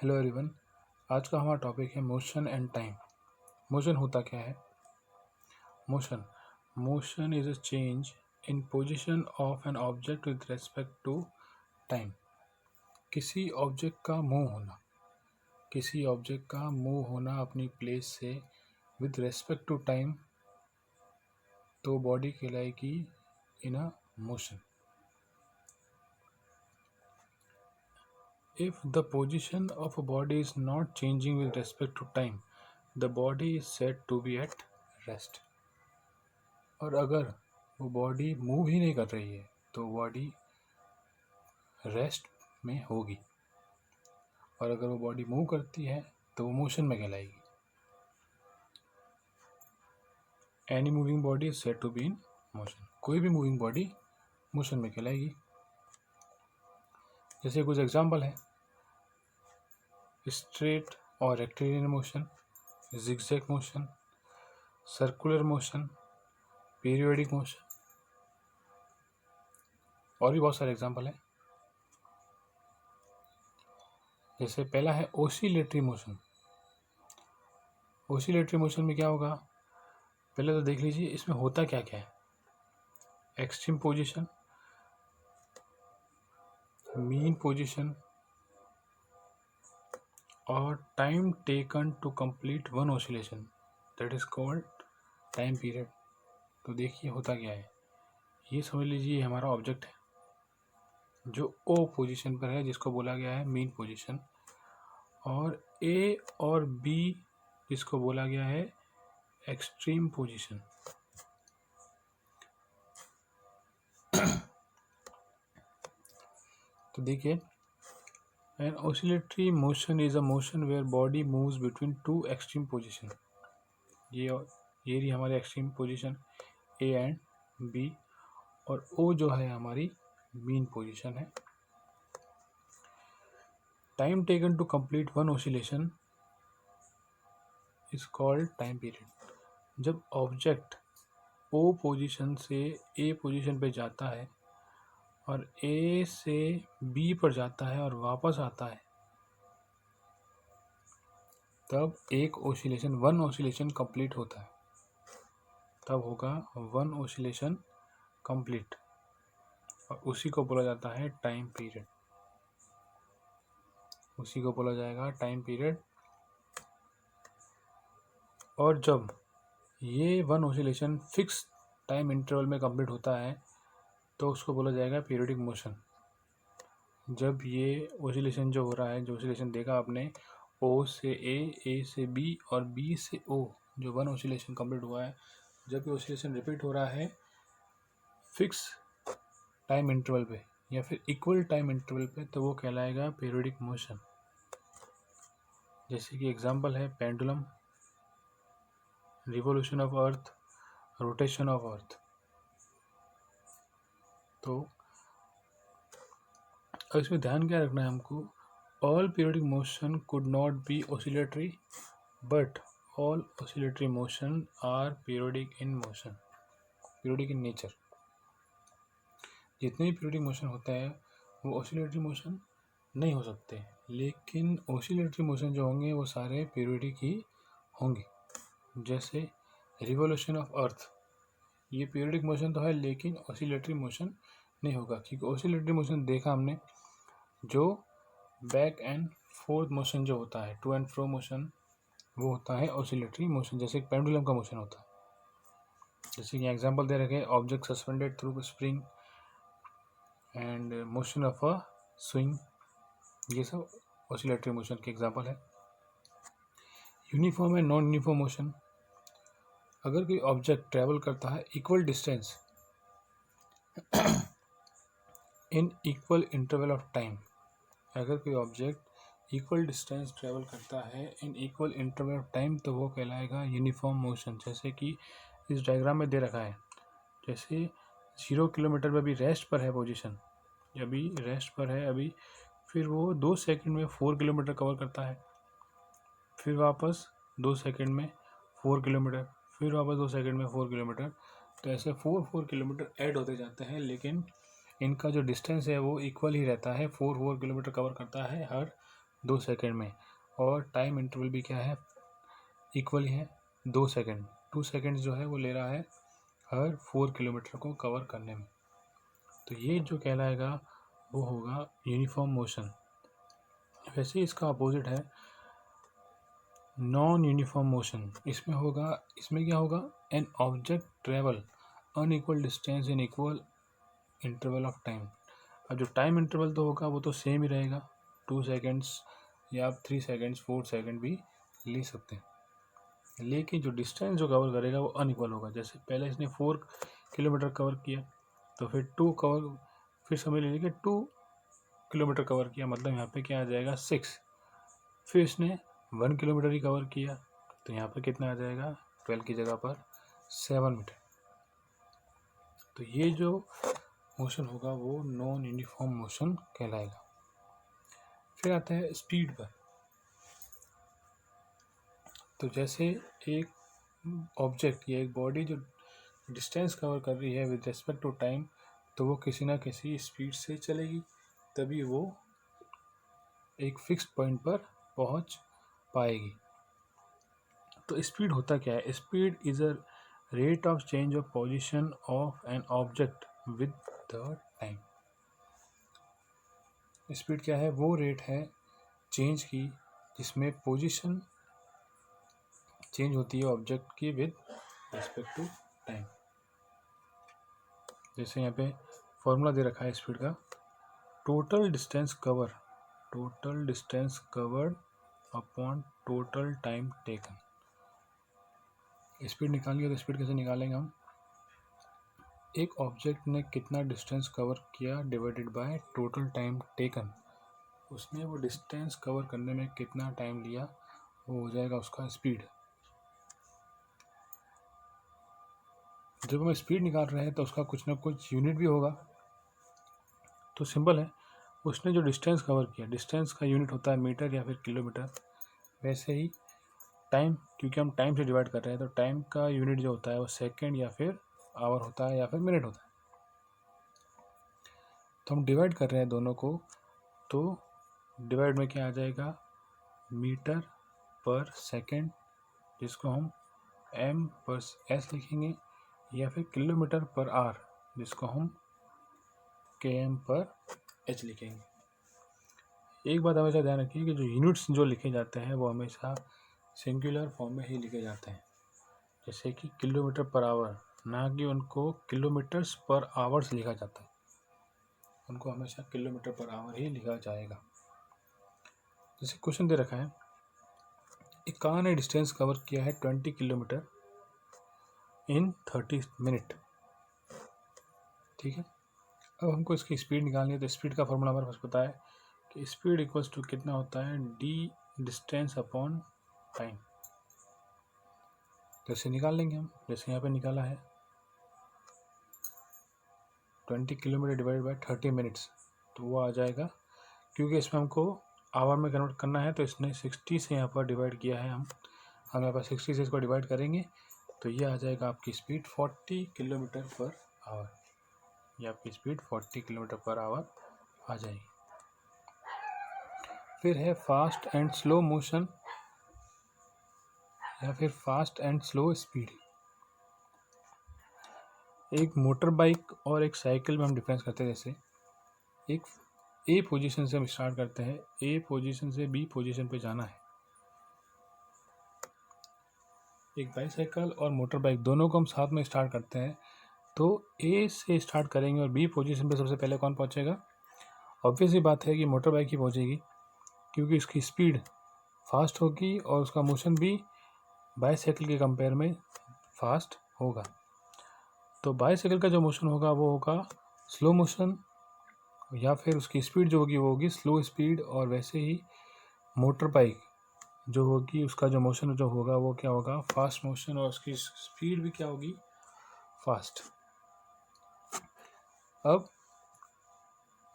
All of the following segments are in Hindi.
Hello everyone. आज का हमारा टॉपिक है मोशन एंड टाइम। मोशन होता क्या है? Motion motion is a change in position of an object with respect to time. किसी ऑब्जेक्ट का मूव होना अपनी प्लेस से विद रेस्पेक्ट टू टाइम, तो बॉडी कहलाएगी in a motion. If the position of a body is not changing with respect to time, the body is said to be at rest. और अगर वो बॉडी मूव ही नहीं कर रही है तो बॉडी रेस्ट में होगी, और अगर वो बॉडी मूव करती है तो वो मोशन में कहलाएगी। Any moving body is said to be in motion. कोई भी मूविंग बॉडी मोशन में कहलाएगी। जैसे कुछ एग्जांपल है: स्ट्रेट और rectilinear motion, zigzag motion, circular motion, periodic motion, और भी बहुत सारे एग्जांपल हैं। जैसे पहला है ओसिलेटरी मोशन। ओसिलेटरी मोशन में क्या होगा, पहले तो देख लीजिए इसमें होता क्या क्या है। एक्सट्रीम पोजीशन, मीन पोजीशन और time taken to complete one oscillation, that is called time period. तो देखिए होता क्या है, ये समझ लीजिए हमारा ऑब्जेक्ट है जो ओ पोजीशन पर है, जिसको बोला गया है मीन पोजीशन, और ए और बी जिसको बोला गया है एक्सट्रीम पोजीशन। तो देखिए, an oscillatory motion is a motion where body moves between two extreme position। ये रही हमारी extreme position A and B, और ओ जो है हमारी मीन पोजीशन है। Time taken to complete one oscillation is called time period. जब ऑब्जेक्ट ओ पोजीशन से ए पोजीशन पे जाता है और ए से बी पर जाता है और वापस आता है, तब एक ऑसिलेशन, वन ऑसिलेशन कंप्लीट होता है। तब होगा वन ऑसिलेशन कंप्लीट, और उसी को बोला जाता है टाइम पीरियड। उसी को बोला जाएगा टाइम पीरियड। और जब ये one oscillation fix time interval में कंप्लीट होता है तो उसको बोला जाएगा पीरियोडिक मोशन। जब ये ऑसिलेशन जो हो रहा है, जो ऑसिलेशन देखा आपने, ओ से ए से बी और बी से ओ, जो वन ऑसिलेशन कंप्लीट हुआ है, जब ये ऑसिलेशन रिपीट हो रहा है फिक्स टाइम इंटरवल पे या फिर इक्वल टाइम इंटरवल पे, तो वो कहलाएगा पीरियोडिक मोशन। जैसे कि एग्जांपल है pendulum, revolution of earth, rotation of earth. तो इसमें ध्यान क्या रखना है हमको, all periodic motion could not be oscillatory, but all oscillatory motion are periodic in motion, periodic in nature. जितने भी पीरियोडिक मोशन होता है वो ऑसिलेटरी मोशन नहीं हो सकते, लेकिन ऑसिलेटरी मोशन जो होंगे वो सारे पीरियोडिक ही होंगे। जैसे रिवोल्यूशन ऑफ अर्थ, ये पीरियोडिक मोशन तो है लेकिन ऑसिलेटरी मोशन नहीं होगा, क्योंकि ऑसिलेटरी मोशन देखा हमने, जो बैक एंड फोर्थ मोशन जो होता है, टू एंड फ्रो मोशन, वो होता है ऑसिलेटरी मोशन, जैसे पेंडुलम का मोशन होता है। जैसे कि एग्जांपल दे रखे, object suspended through spring and motion of a swing, ये सब ऑसिलेटरी मोशन के एग्जांपल है। Uniform and non uniform motion, अगर कोई ऑब्जेक्ट ट्रेवल करता है equal distance in equal interval of time, अगर कोई ऑब्जेक्ट इक्वल डिस्टेंस ट्रेवल करता है in equal interval of time, तो वो कहलाएगा यूनिफॉर्म मोशन। जैसे कि इस डायग्राम में दे रखा है, जैसे 0 किलोमीटर पर अभी रेस्ट पर है पोजीशन, अभी रेस्ट पर है अभी, फिर वो 2 सेकंड में 4 किलोमीटर कवर करता है, फिर वापस 2 सेकंड में 4 किलोमीटर, फिर वापस 2 सेकंड में 4 किलोमीटर। तो ऐसे 4 किलोमीटर ऐड होते जाते हैं, लेकिन इनका जो डिस्टेंस है वो इक्वल ही रहता है, 4 किलोमीटर कवर करता है हर 2 सेकंड में, और टाइम इंटरवल भी क्या है, इक्वल ही है 2 सेकंड। 2 सेकंड जो है वो ले रहा है हर 4 किलोमीटर को कवर करने में। तो ये जो कहलाएगा वो होगा यूनिफॉर्म मोशन। वैसे इसका अपोजिट है नॉन यूनिफॉर्म मोशन। इसमें क्या होगा, an object travel unequal distance in equal interval of time. अब जो टाइम इंटरवल तो होगा वो तो सेम ही रहेगा, 2 सेकेंड्स या आप 3 सेकेंड्स 4 सेकेंड भी ले सकते हैं, लेकिन जो डिस्टेंस जो कवर करेगा वो अनइक्वल होगा। जैसे पहले इसने 4 किलोमीटर कवर किया, तो फिर फिर समझ लीजिए कि 2 किलोमीटर कवर किया, मतलब यहाँ पे क्या आ जाएगा 6। फिर इसने 1 किलोमीटर ही कवर किया, तो यहाँ पर कितना आ जाएगा, 12 की जगह पर 7 मीटर। तो ये जो मोशन होगा वो नॉन यूनिफॉर्म मोशन कहलाएगा। फिर आता है स्पीड पर। तो जैसे एक ऑब्जेक्ट या एक बॉडी जो डिस्टेंस कवर कर रही है विद रिस्पेक्ट टू टाइम, तो वो किसी ना किसी स्पीड से चलेगी, तभी वो एक फिक्स्ड पॉइंट पर पहुंच पाएगी। तो स्पीड होता क्या है, speed is a rate of change of position of an object with the time. Speed क्या है, वो रेट है चेंज की जिसमें पोजीशन चेंज होती है ऑब्जेक्ट की विद रिस्पेक्ट टू टाइम। जैसे यहाँ पे फॉर्मूला दे रखा है स्पीड का, total distance covered upon total time taken. Speed निकालिए तो स्पीड कैसे निकालेंगे हम, एक ऑब्जेक्ट ने कितना डिस्टेंस कवर किया divided by total time taken, उसने वो डिस्टेंस कवर करने में कितना टाइम लिया, वो हो जाएगा उसका स्पीड। जब हम स्पीड निकाल रहे हैं तो उसका कुछ ना कुछ यूनिट भी होगा। तो सिंपल है, उसने जो डिस्टेंस कवर किया, डिस्टेंस का यूनिट होता है मीटर या फिर किलोमीटर। वैसे ही टाइम, क्योंकि हम टाइम से डिवाइड कर रहे हैं तो टाइम का यूनिट जो होता है वो सेकंड या फिर आवर होता है या फिर मिनट होता है। तो हम डिवाइड कर रहे हैं दोनों को, तो डिवाइड में क्या आ जाएगा, मीटर पर सेकंड, जिसको हम एम पर एस लिखेंगे, या फिर किलोमीटर पर आवर, जिसको हम के एम पर एच लिखेंगे। एक बात हमेशा ध्यान रखिए कि जो यूनिट्स जो लिखे जाते हैं वो हमेशा सिंगुलर फॉर्म में ही लिखे जाते हैं, जैसे कि किलोमीटर पर आवर, ना कि उनको किलोमीटर्स पर आवर्स लिखा जाता है, उनको हमेशा किलोमीटर पर आवर ही लिखा जाएगा। जैसे क्वेश्चन दे रखा है, एक कार ने डिस्टेंस कवर किया है 20 किलोमीटर इन 30 मिनट। ठीक है, अब हमको इसकी स्पीड निकालनी है, तो स्पीड का फॉर्मूला हमारे पास पता है कि स्पीड इक्वल्स टू कितना होता है, डी डिस्टेंस अपॉन टाइम। तो इसे निकाल लेंगे हम, जैसे यहाँ पे निकाला है 20 किलोमीटर डिवाइडेड बाय 30 मिनट्स, तो वो आ जाएगा, क्योंकि इसमें हमको आवर में कन्वर्ट करना है तो इसने 60 से यहाँ पर डिवाइड किया है, हम यहाँ पर 60 से इसको डिवाइड करेंगे, तो ये आ जाएगा आपकी स्पीड 40 किलोमीटर पर आवर। ये आपकी स्पीड 40 किलोमीटर पर आवर आ जाएगी। फिर है फास्ट एंड स्लो मोशन या फिर फास्ट एंड स्लो स्पीड। एक मोटर बाइक और एक साइकिल में हम डिफरेंस करते हैं। जैसे एक ए पोजीशन से हम स्टार्ट करते हैं, ए पोजीशन से बी पोजीशन पे जाना है। एक बाईसाइकिल और मोटर बाइक दोनों को हम साथ में स्टार्ट करते हैं, तो ए से स्टार्ट करेंगे और बी पोजीशन पे सबसे पहले कौन पहुंचेगा, ऑब्वियस ही बात है कि मोटर बाइक ही पहुंचेगी, क्योंकि इसकी स्पीड फास्ट होगी और उसका मोशन भी बाईसाइकिल के कंपेयर में फास्ट होगा। तो बाईसाइकिल का जो मोशन होगा वो होगा स्लो मोशन, या फिर उसकी स्पीड जो होगी वो होगी स्लो स्पीड। और वैसे ही मोटर बाइक जो होगी उसका जो मोशन जो होगा वो क्या होगा, फास्ट मोशन, और उसकी स्पीड भी क्या होगी, फास्ट। अब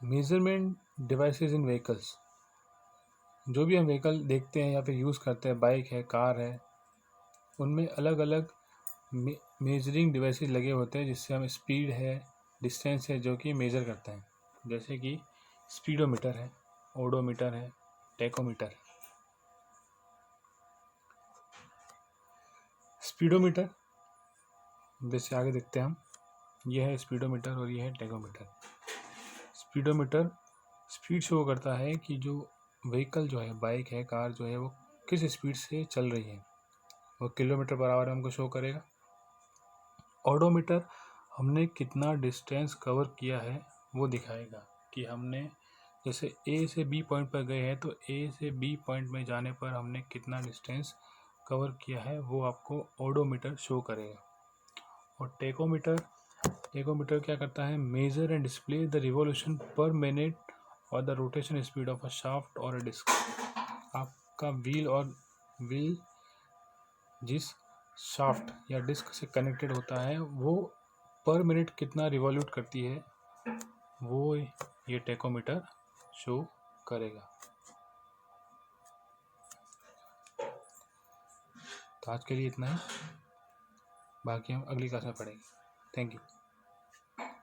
मेजरमेंट डिवाइसेस इन व्हीकल्स, जो भी हम व्हीकल देखते हैं या फिर यूज़ करते हैं, बाइक है, कार है, उनमें अलग अलग मेजरिंग डिवाइसेस लगे होते हैं, जिससे हम स्पीड है, डिस्टेंस है, जो कि मेज़र करते हैं। जैसे कि स्पीडोमीटर है, ओडोमीटर है, टेकोमीटर। स्पीडोमीटर, जैसे आगे देखते हैं हम, यह है स्पीडोमीटर और यह है टेकोमीटर। स्पीडोमीटर स्पीड शो करता है कि जो व्हीकल जो है, बाइक है, कार जो है, वो किस स्पीड से चल रही है, वो किलोमीटर पर आवर हमको शो करेगा। ओडोमीटर हमने कितना डिस्टेंस कवर किया है वो दिखाएगा, कि हमने जैसे ए से बी पॉइंट पर गए हैं तो ए से बी पॉइंट में जाने पर हमने कितना डिस्टेंस कवर किया है वो आपको ओडोमीटर शो करेगा। और टेकोमीटर क्या करता है, measure and display the revolution per minute और the rotation speed of a shaft और अ डिस्क। आपका व्हील जिस शाफ्ट या डिस्क से कनेक्टेड होता है वो पर मिनट कितना रिवॉल्यूट करती है वो ये टेकोमीटर शो करेगा। तो आज के लिए इतना ही, बाकी हम अगली क्लास में पढ़ेंगे। Thank you.